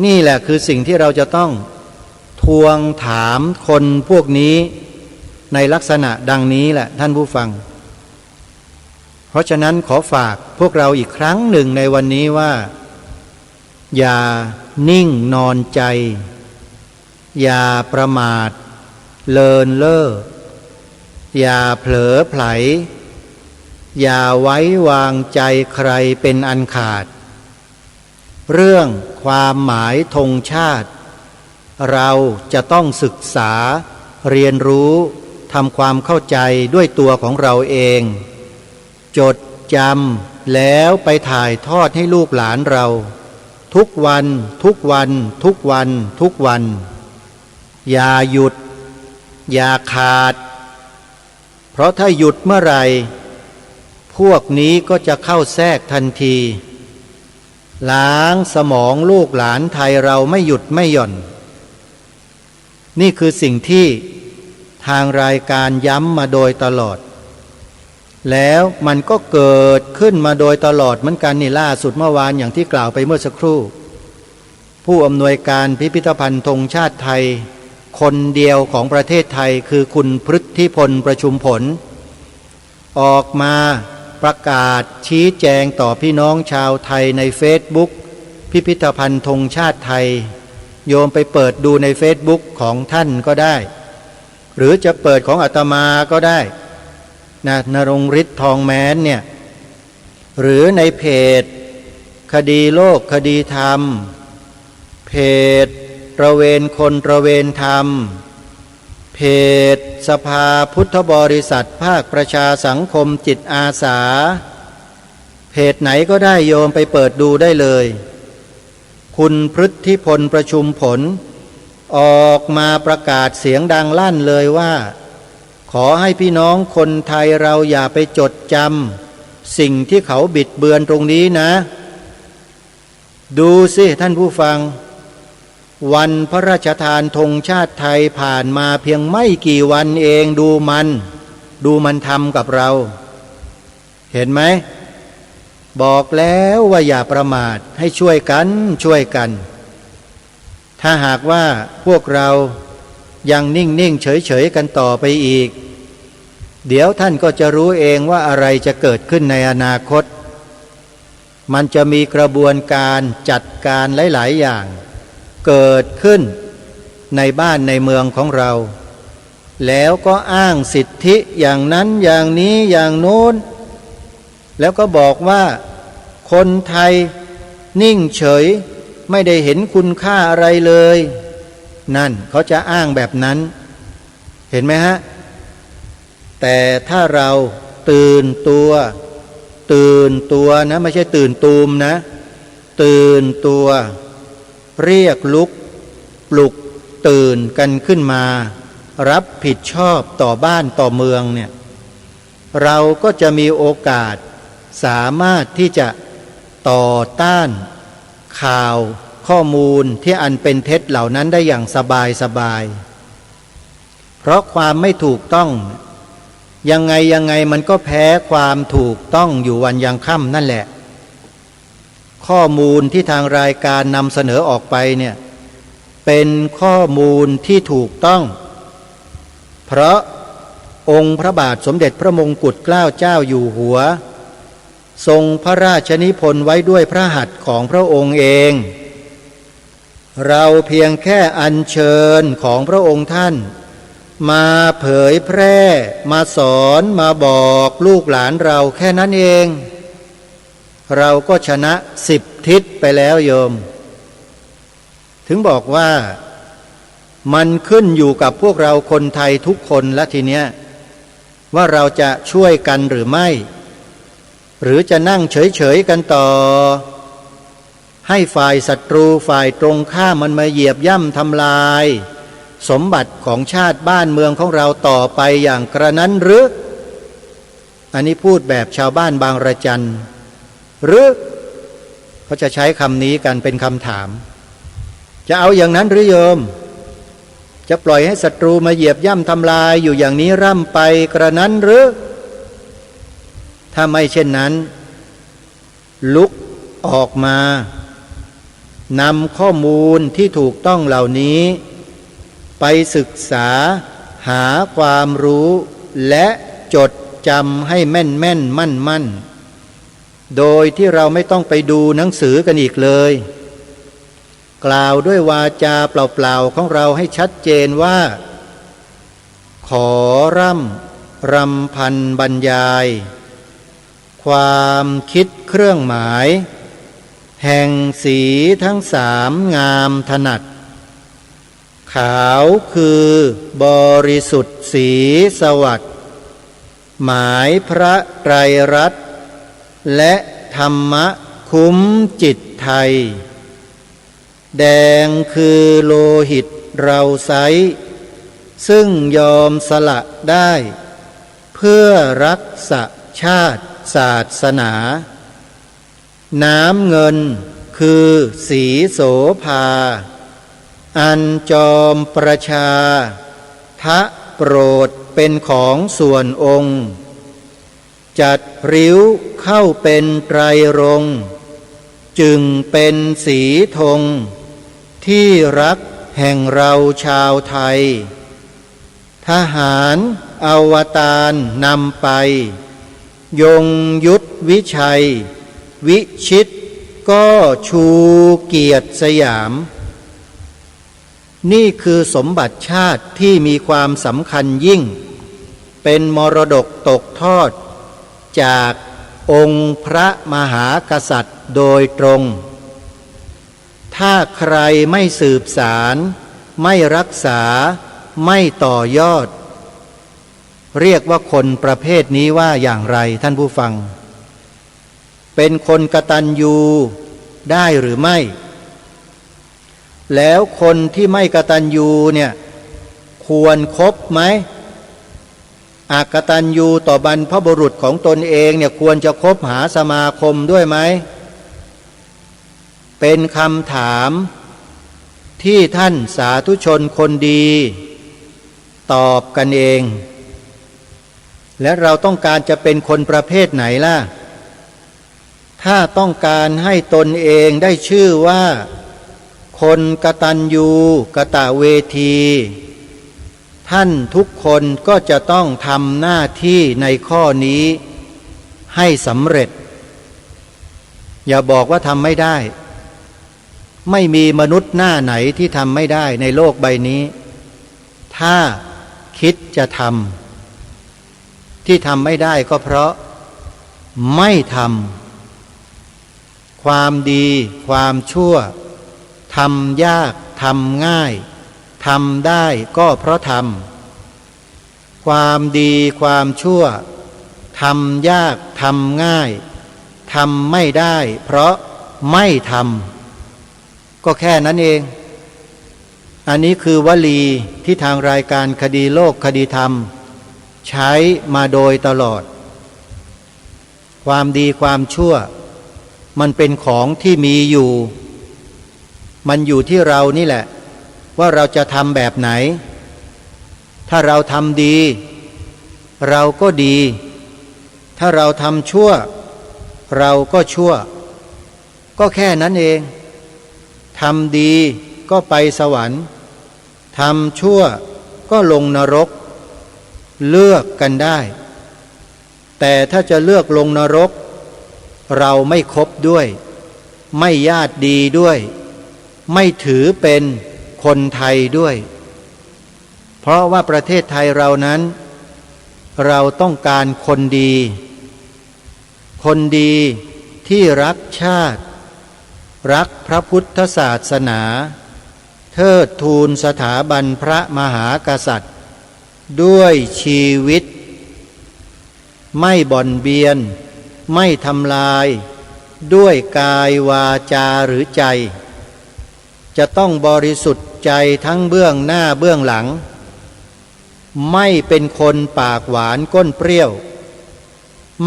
Speaker 6: นี่แหละคือสิ่งที่เราจะต้องทวงถามคนพวกนี้ในลักษณะดังนี้แหละท่านผู้ฟังเพราะฉะนั้นขอฝากพวกเราอีกครั้งหนึ่งในวันนี้ว่าอย่านิ่งนอนใจอย่าประมาทเลินเล่ออย่าเผลอไผลอย่าไว้วางใจใครเป็นอันขาดเรื่องความหมายธงชาติเราจะต้องศึกษาเรียนรู้ทำความเข้าใจด้วยตัวของเราเองจดจำแล้วไปถ่ายทอดให้ลูกหลานเราทุกวันทุกวันทุกวันทุกวันอย่าหยุดอย่าขาดเพราะถ้าหยุดเมื่อไหร่พวกนี้ก็จะเข้าแทรกทันทีล้างสมองลูกหลานไทยเราไม่หยุดไม่หย่อนนี่คือสิ่งที่ทางรายการย้ำมาโดยตลอดแล้วมันก็เกิดขึ้นมาโดยตลอดเหมือนกันนี่ล่าสุดเมื่อวานอย่างที่กล่าวไปเมื่อสักครู่ผู้อำนวยการพิพิธภัณฑ์ธงชาติไทยคนเดียวของประเทศไทยคือคุณพฤทธิพลประชุมผลออกมาประกาศชี้แจงต่อพี่น้องชาวไทยในเฟซบุ๊กพิพิธภัณฑ์ธงชาติไทยโยมไปเปิดดูในเฟซบุ๊กของท่านก็ได้ หรือจะเปิดของอาตมาก็ได้นะนรงฤทธิ์ทองแม้นเนี่ยหรือในเพจคดีโลกคดีธรรมเพจตระเวนคนตระเวนธรรมเพจสภาพุทธบริษัทภาคประชาสังคมจิตอาสาเพจไหนก็ได้โยมไปเปิดดูได้เลยคุณพฤทธิพลประชุมผลออกมาประกาศเสียงดังลั่นเลยว่าขอให้พี่น้องคนไทยเราอย่าไปจดจำสิ่งที่เขาบิดเบือนตรงนี้นะดูสิท่านผู้ฟังวันพระราชทานธงชาติไทยผ่านมาเพียงไม่กี่วันเองดูมันทำกับเราเห็นไหมบอกแล้วว่าอย่าประมาทให้ช่วยกันถ้าหากว่าพวกเรายังนิ่งเฉยกันต่อไปอีกเดี๋ยวท่านก็จะรู้เองว่าอะไรจะเกิดขึ้นในอนาคตมันจะมีกระบวนการจัดการหลายๆอย่างเกิดขึ้นในบ้านในเมืองของเราแล้วก็อ้างสิทธิอย่างนั้นอย่างนี้อย่างโน้นแล้วก็บอกว่าคนไทยนิ่งเฉยไม่ได้เห็นคุณค่าอะไรเลยนั่นเขาจะอ้างแบบนั้นเห็นไหมฮะแต่ถ้าเราตื่นตัวนะไม่ใช่ตื่นตูมนะตื่นตัวเรียกลุกปลุกตื่นกันขึ้นมารับผิดชอบต่อบ้านต่อเมืองเนี่ยเราก็จะมีโอกาสสามารถที่จะต่อต้านข่าวข้อมูลที่อันเป็นเท็จเหล่านั้นได้อย่างสบายเพราะความไม่ถูกต้องยังไงมันก็แพ้ความถูกต้องอยู่วันยังค่ำนั่นแหละข้อมูลที่ทางรายการนำเสนอออกไปเนี่ยเป็นข้อมูลที่ถูกต้องเพราะองค์พระบาทสมเด็จพระมงกุฎเกล้าเจ้าอยู่หัวทรงพระราชนิพนธ์ไว้ด้วยพระหัตถ์ของพระองค์เองเราเพียงแค่อัญเชิญของพระองค์ท่านมาเผยแพร่มาสอนมาบอกลูกหลานเราแค่นั้นเองเราก็ชนะ10 ทิศไปแล้วโยมถึงบอกว่ามันขึ้นอยู่กับพวกเราคนไทยทุกคนและทีเนี้ยว่าเราจะช่วยกันหรือไม่หรือจะนั่งเฉยกันต่อให้ฝ่ายศัตรูฝ่ายตรงข้ามมันมาเหยียบย่ำทำลายสมบัติของชาติบ้านเมืองของเราต่อไปอย่างกระนั้นหรืออันนี้พูดแบบชาวบ้านบางระจันหรือเขาจะใช้คำนี้กันเป็นคำถามจะเอาอย่างนั้นหรือโยมจะปล่อยให้ศัตรูมาเหยียบย่ำทำลายอยู่อย่างนี้ร่ำไปกระนั้นหรือถ้าไม่เช่นนั้นลุกออกมานำข้อมูลที่ถูกต้องเหล่านี้ไปศึกษาหาความรู้และจดจำให้แม่นมั่นโดยที่เราไม่ต้องไปดูหนังสือกันอีกเลยกล่าวด้วยวาจาเปล่าๆของเราให้ชัดเจนว่าขอรำพันบรรยายความคิดเครื่องหมายแห่งสีทั้ง3งามถนัดขาวคือบริสุทธิ์สีสวัสดิ์หมายพระไตรรัตน์และธรรมะคุ้มจิตไทยแดงคือโลหิตเราไซซึ่งยอมสละได้เพื่อรักษาชาติศาสนาน้ำเงินคือสีโสภาอันจอมประชาทะโปรดเป็นของส่วนองค์จัดริ้วเข้าเป็นไตรรงค์จึงเป็นสีธงที่รักแห่งเราชาวไทยทหารอวตารนำไปยงยุทธวิชัยวิชิตก็ชูเกียรติสยาม นี่คือสมบัติชาติที่มีความสำคัญยิ่งเป็นมรดกตกทอดจากองค์พระมหากษัตริย์โดยตรงถ้าใครไม่สืบสารไม่รักษาไม่ต่อยอดเรียกว่าคนประเภทนี้ว่าอย่างไรท่านผู้ฟังเป็นคนกตัญญูได้หรือไม่แล้วคนที่ไม่กตัญญูเนี่ยควรคบไหมอกตัญญูต่อบรรพบุรุษของตนเองเนี่ยควรจะคบหาสมาคมด้วยไหมเป็นคำถามที่ท่านสาธุชนคนดีตอบกันเองและเราต้องการจะเป็นคนประเภทไหนล่ะถ้าต้องการให้ตนเองได้ชื่อว่าคนกตัญญูกตเวทีท่านทุกคนก็จะต้องทำหน้าที่ในข้อนี้ให้สำเร็จอย่าบอกว่าทำไม่ได้ไม่มีมนุษย์หน้าไหนที่ทำไม่ได้ในโลกใบนี้ถ้าคิดจะทำที่ทำไม่ได้ก็เพราะไม่ทำความดีความชั่วทำยากทำง่ายทำได้ก็เพราะทำความดีความชั่วทำยากทำง่ายทำไม่ได้เพราะไม่ทำก็แค่นั้นเองอันนี้คือวลีที่ทางรายการคดีโลกคดีธรรมใช้มาโดยตลอดความดีความชั่วมันเป็นของที่มีอยู่มันอยู่ที่เรานี่แหละว่าเราจะทำแบบไหนถ้าเราทำดีเราก็ดีถ้าเราทำชั่วเราก็ชั่วก็แค่นั้นเองทำดีก็ไปสวรรค์ทำชั่วก็ลงนรกเลือกกันได้แต่ถ้าจะเลือกลงนรกเราไม่คบด้วยไม่ญาติดีด้วยไม่ถือเป็นคนไทยด้วยเพราะว่าประเทศไทยเรานั้นเราต้องการคนดีคนดีที่รักชาติรักพระพุทธศาสนาเทิดทูนสถาบันพระมหากษัตริย์ด้วยชีวิตไม่บ่อนเบียนไม่ทำลายด้วยกายวาจาหรือใจจะต้องบริสุทธิ์ใจทั้งเบื้องหน้าเบื้องหลังไม่เป็นคนปากหวานก้นเปรี้ยว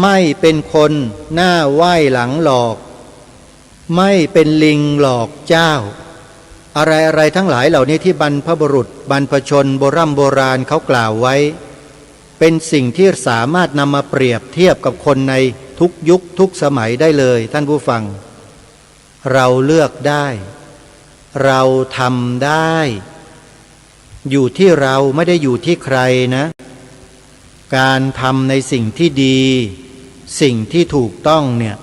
Speaker 6: ไม่เป็นคนหน้าไหว้หลังหลอกไม่เป็นลิงหลอกเจ้าอะไรทั้งหลายเหล่านี้ที่บรรพบุรุษบรรพชนโบราณเขากล่าวไว้เป็นสิ่งที่สามารถนำมาเปรียบเทียบกับคนในทุกยุคทุกสมัยได้เลยท่านผู้ฟังเราเลือกได้เราทำได้อยู่ที่เราไม่ได้อยู่ที่ใครนะการทำในสิ่งที่ดีสิ่งที่ถูกต้องเนี่ย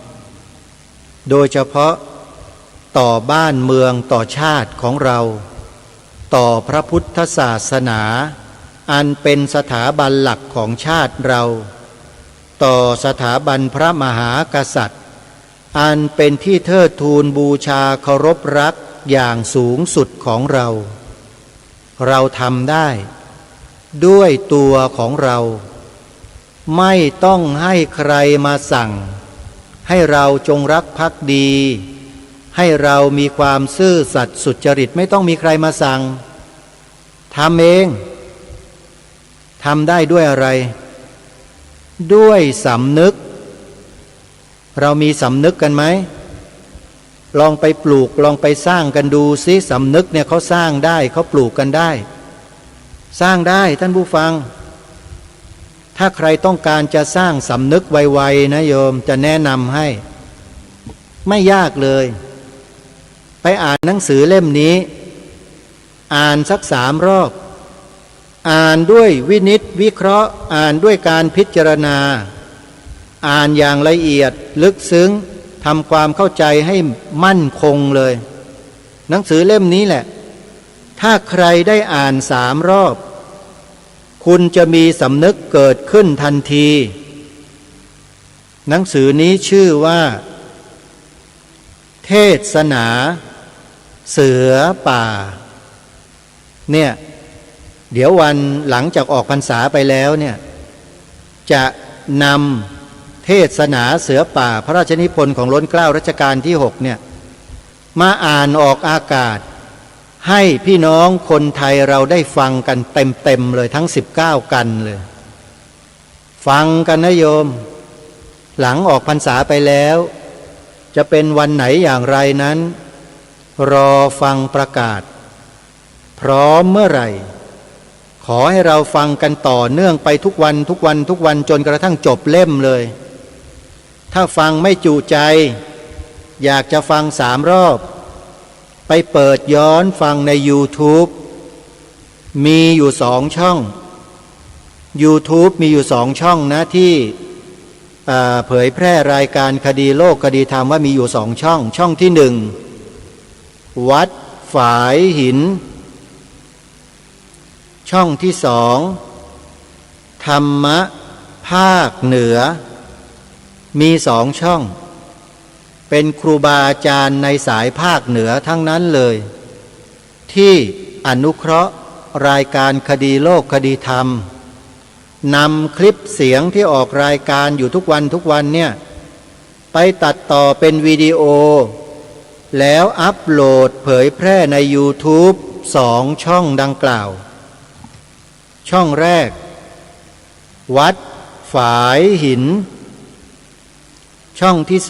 Speaker 6: โดยเฉพาะต่อบ้านเมืองต่อชาติของเราต่อพระพุทธศาสนาอันเป็นสถาบันหลักของชาติเราต่อสถาบันพระมหากษัตริย์อันเป็นที่เทิดทูนบูชาเคารพรักอย่างสูงสุดของเราทำได้ด้วยตัวของเราไม่ต้องให้ใครมาสั่งให้เราจงรักภักดีให้เรามีความซื่อสัตย์สุจริตไม่ต้องมีใครมาสั่งทำเองทำได้ด้วยอะไรด้วยสำนึกเรามีสำนึกกันไหมลองไปปลูกลองไปสร้างกันดูซิสำนึกเนี่ยเขาสร้างได้เขาปลูกกันได้สร้างได้ท่านผู้ฟังถ้าใครต้องการจะสร้างสำนึกไวๆนะโยมจะแนะนำให้ไม่ยากเลยไปอ่านหนังสือเล่มนี้อ่านสัก3 รอบอ่านด้วยวินิจวิเคราะห์อ่านด้วยการพิจารณาอ่านอย่างละเอียดลึกซึ้งทำความเข้าใจให้มั่นคงเลยหนังสือเล่มนี้แหละ ถ้าใครได้อ่าน3 รอบคุณจะมีสำนึกเกิดขึ้นทันทีหนังสือนี้ชื่อว่าเทศนาเสือป่าเนี่ยเดี๋ยววันหลังจากออกพรรษาไปแล้วเนี่ยจะนำเทศนาเสือป่าพระราชนิพนธ์ของล้นเกล้ารัชกาลที่6เนี่ยมาอ่านออกอากาศให้พี่น้องคนไทยเราได้ฟังกันเต็มๆเลยทั้ง19 กันเลยฟังกันนะโยมหลังออกพรรษาไปแล้วจะเป็นวันไหนอย่างไรนั้นรอฟังประกาศพร้อมเมื่อไหร่ขอให้เราฟังกันต่อเนื่องไปทุกวันทุกวันทุกวันจนกระทั่งจบเล่มเลยถ้าฟังไม่จุใจอยากจะฟัง3 รอบไปเปิดย้อนฟังใน YouTube มีอยู่2 ช่อง YouTube มีอยู่2 ช่องนะที่เผยแพร่รายการคดีโลกคดีธรรมว่ามีอยู่2 ช่องช่องที่1วัดฝายหินช่องที่2ธรรมะภาคเหนือมี2 ช่องเป็นครูบาอาจารย์ในสายภาคเหนือทั้งนั้นเลยที่อนุเคราะห์รายการคดีโลกคดีธรรมนำคลิปเสียงที่ออกรายการอยู่ทุกวันเนี่ยไปตัดต่อเป็นวิดีโอแล้วอัปโหลดเผยแพร่ใน YouTube 2 ช่องดังกล่าวช่องแรกวัดฝายหินช่องที่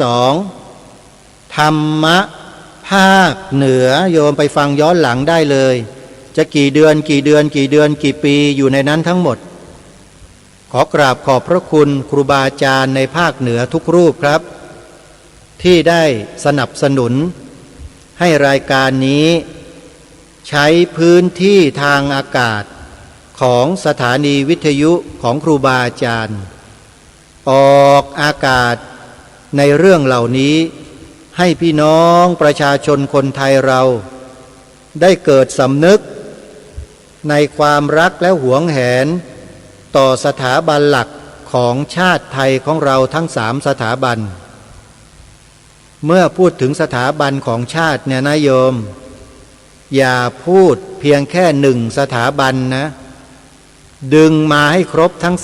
Speaker 6: 2ธรรมะภาคเหนือโยมไปฟังย้อนหลังได้เลยจะกี่เดือนกี่ปีอยู่ในนั้นทั้งหมดขอกราบขอบพระคุณครูบาอาจารย์ในภาคเหนือทุกรูปครับที่ได้สนับสนุนให้รายการนี้ใช้พื้นที่ทางอากาศของสถานีวิทยุของครูบาอาจารย์ออกอากาศในเรื่องเหล่านี้ให้พี่น้องประชาชนคนไทยเราได้เกิดสำนึกในความรักและหวงแหนต่อสถาบันหลักของชาติไทยของเราทั้ง3 สถาบันเมื่อพูดถึงสถาบันของชาติเนี่ยนะโยมอย่าพูดเพียงแค่1 สถาบันนะดึงมาให้ครบทั้ง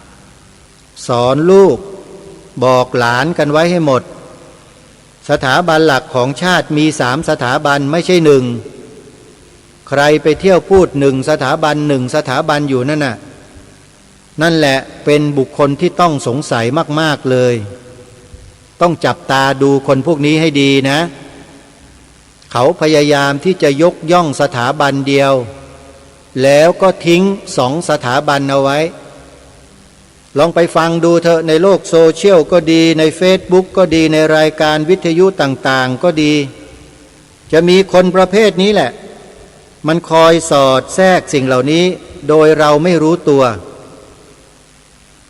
Speaker 6: 3สอนลูกบอกหลานกันไว้ให้หมดสถาบันหลักของชาติมี3 สถาบันไม่ใช่1ใครไปเที่ยวพูด1 สถาบัน1 สถาบันอยู่นั่นน่ะนั่นแหละเป็นบุคคลที่ต้องสงสัยมากๆเลยต้องจับตาดูคนพวกนี้ให้ดีนะเขาพยายามที่จะยกย่องสถาบันเดียวแล้วก็ทิ้ง2 สถาบันเอาไว้ลองไปฟังดูเถอะในโลกโซเชียลก็ดีในเฟซบุ๊กก็ดีในรายการวิทยุต่างๆก็ดีจะมีคนประเภทนี้แหละมันคอยสอดแทรกสิ่งเหล่านี้โดยเราไม่รู้ตัว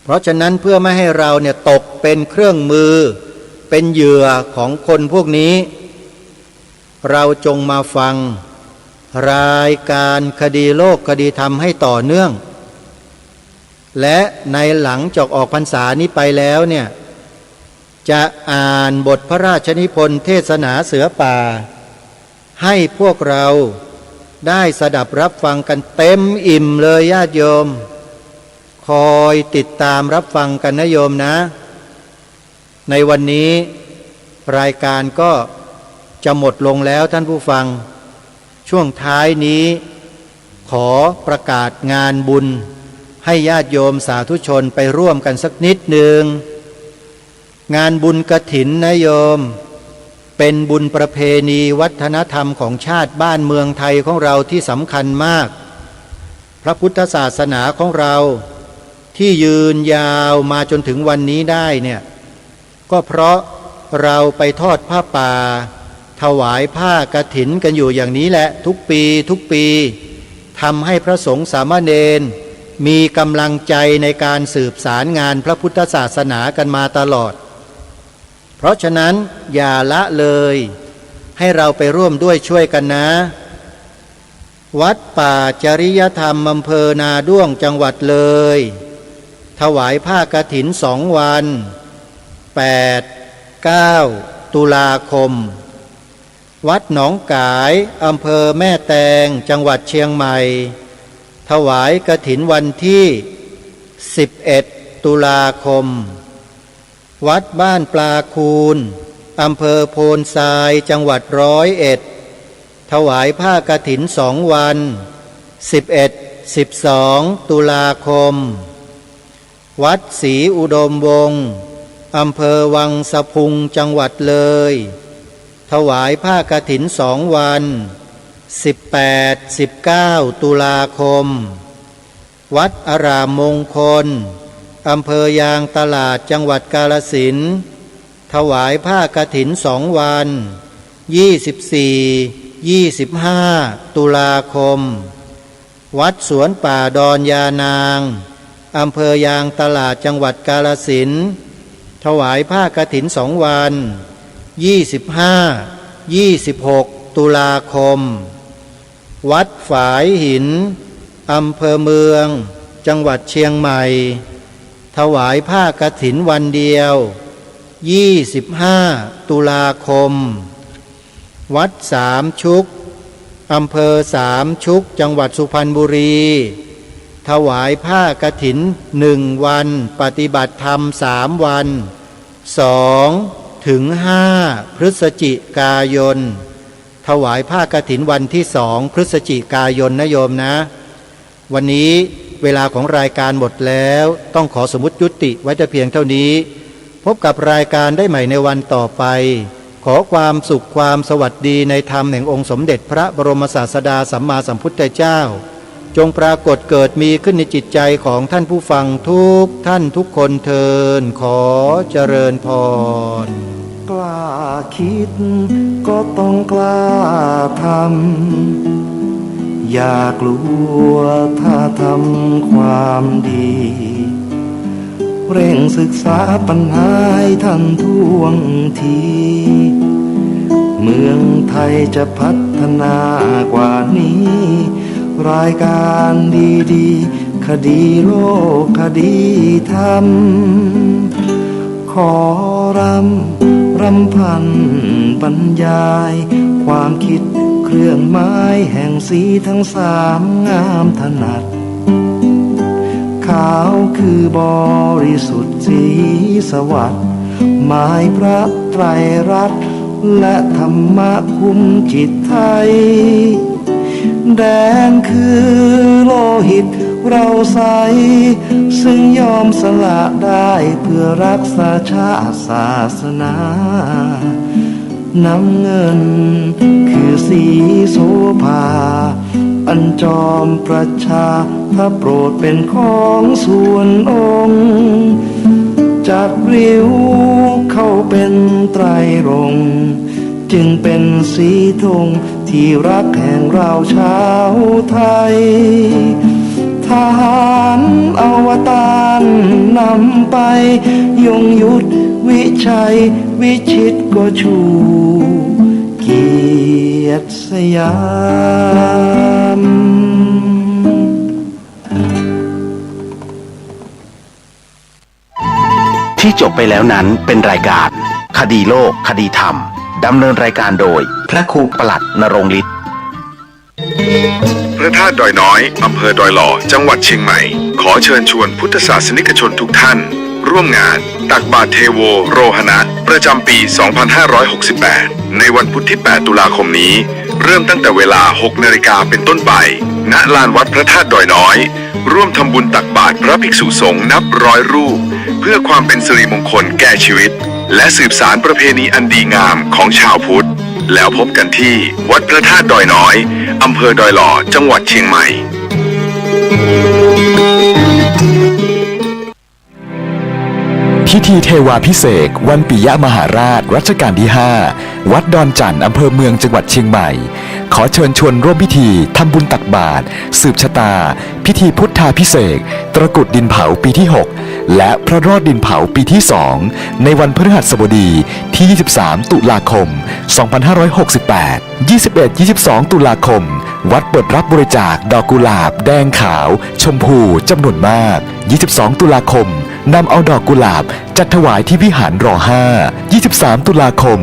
Speaker 6: เพราะฉะนั้นเพื่อไม่ให้เราเนี่ยตกเป็นเครื่องมือเป็นเหยื่อของคนพวกนี้เราจงมาฟังรายการคดีโลกคดีธรรมให้ต่อเนื่องและในหลังจากออกพรรษานี้ไปแล้วเนี่ยจะอ่านบทพระราชนิพนธ์เทศนาเสือป่าให้พวกเราได้สดับรับฟังกันเต็มอิ่มเลยญาติโยมคอยติดตามรับฟังกันนะโยมนะในวันนี้รายการก็จะหมดลงแล้วท่านผู้ฟังช่วงท้ายนี้ขอประกาศงานบุญให้ญาติโยมสาธุชนไปร่วมกันสักนิดหนึ่งงานบุญกฐินนะโยมเป็นบุญประเพณีวัฒนธรรมของชาติบ้านเมืองไทยของเราที่สำคัญมากพระพุทธศาสนาของเราที่ยืนยาวมาจนถึงวันนี้ได้เนี่ยก็เพราะเราไปทอดผ้าป่าถวายผ้ากฐินกันอยู่อย่างนี้แหละทุกปีทำให้พระสงฆ์สามเณรมีกำลังใจในการสืบสารงานพระพุทธศาสนากันมาตลอดเพราะฉะนั้นอย่าละเลยให้เราไปร่วมด้วยช่วยกันนะ วัดป่าจริยธรรมอำเภอนาด้วงจังหวัดเลยถวายผ้ากฐิน2 วัน 8-9 ตุลาคมวัดหนองกายอำเภอแม่แตงจังหวัดเชียงใหม่ถวายกฐินวันที่11 ตุลาคมวัดบ้านปลาคูนอำเภอโพนทรายจังหวัด101ถวายผ้ากฐิน2 วัน 11-12 ตุลาคมวัดศรีอุดมวงศ์อำเภอวังสะพุงจังหวัดเลยถวายผ้ากฐิน2 วัน 18-19 ตุลาคมวัดอารามมงคลอำเภอยางตลาดจังหวัดกาฬสินธุ์ถวายผ้ากฐิน2 วัน 24-25 ตุลาคมวัดสวนป่าดอนยานางอำเภอยางตลาดจังหวัดกาฬสินธุ์ถวายผ้ากฐิน2 วัน 25-26 ตุลาคมวัดฝายหินอำเภอเมืองจังหวัดเชียงใหม่ถวายผ้ากฐินวันเดียว 25 ตุลาคมวัดสามชุกอำเภอสามชุกจังหวัดสุพรรณบุรีถวายผ้ากฐิน1 วันปฏิบัติธรรม3 วัน 2-5 พฤศจิกายนถวายผ้ากฐินวันที่2 พฤศจิกายนนะโยมนะวันนี้เวลาของรายการหมดแล้วต้องขอสมมุติยุติไว้แต่เพียงเท่านี้พบกับรายการได้ใหม่ในวันต่อไปขอความสุขความสวัสดีในธรรมแห่งองค์สมเด็จพระบรมศาสดาสัมมาสัมพุทธเจ้าจงปรากฏเกิดมีขึ้นในจิตใจของท่านผู้ฟังทุกท่านทุกคนเทินขอเจริญพร
Speaker 5: กล้าคิดก็ต้องกล้าทำอย่ากลัวถ้าทำความดีเร่งศึกษาปัญหาให้ทันท่วงทีเมืองไทยจะพัฒนากว่านี้รายการดีๆคดีโลกคดีธรรมขอรำพันบรรยายความคิดเครื่องไม้แห่งสีทั้ง3งามถนัดขาวคือบริสุทธิ์สีสวัสดิ์หมายพระไตรรัตน์และธรรมะคุ้มจิตไทยแดงคือโลหิตเราใสซึ่งยอมสละได้เพื่อรักษาชาติศาสนาน้ำเงินคือสีโสภาอันจอมประชาถ้าโปรดเป็นของส่วนองค์จัดริ้วเข้าเป็นไตรรงค์จึงเป็นสีธงที่รักแห่งเราชาวไทยทหารอวตารนำไปยงยุทธวิชัยวิชิตก็ชูเกียรติสยาม
Speaker 7: ที่จบไปแล้วนั้นเป็นรายการคดีโลกคดีธรรมดำเนินรายการโดยพระครูปลัดณรงค์ฤทธิ์
Speaker 8: พระธาตุดอยน้อยอำเภอดอยหล่อจังหวัดเชียงใหม่ขอเชิญชวนพุทธศาสนิกชนทุกท่านร่วมงานตักบาตรเทโวโรหณะประจำปี 2568 ในวันพุธที่ 8 ตุลาคมนี้เริ่มตั้งแต่เวลา 6 นาฬิกาเป็นต้นไปณลานวัดพระธาตุดอยน้อยร่วมทำบุญตักบาตรพระภิกษุสงฆ์นับ100 รูปเพื่อความเป็นสิริมงคลแก่ชีวิตและสืบสานประเพณีอันดีงามของชาวพุทธแล้วพบกันที่วัดพระธาตุดอยน้อยอำเภอดอยหล่อจังหวัดเชียงใหม่
Speaker 1: พิธีเทวาภิเษกวันปิยมหาราชรัชกาลที่ 5 วัดดอนจันทร์อำเภอเมืองจังหวัดเชียงใหม่ขอเชิญชวนร่วมพิธีทำบุญตักบาตรสืบชะตาพิธีพุทธาภิเษกตระกุดดินเผาปีที่ 6 และพระรอดดินเผาปีที่ 2 ในวันพฤหัสบดีที่ 23 ตุลาคม 2568 21-22 ตุลาคม วัดเปิดรับบริจาคดอกกุหลาบแดงขาว ชมพูจำนวนมาก 22 ตุลาคมนำเอาดอกกุหลาบจัดถวายที่วิหารร5 23 ตุลาคม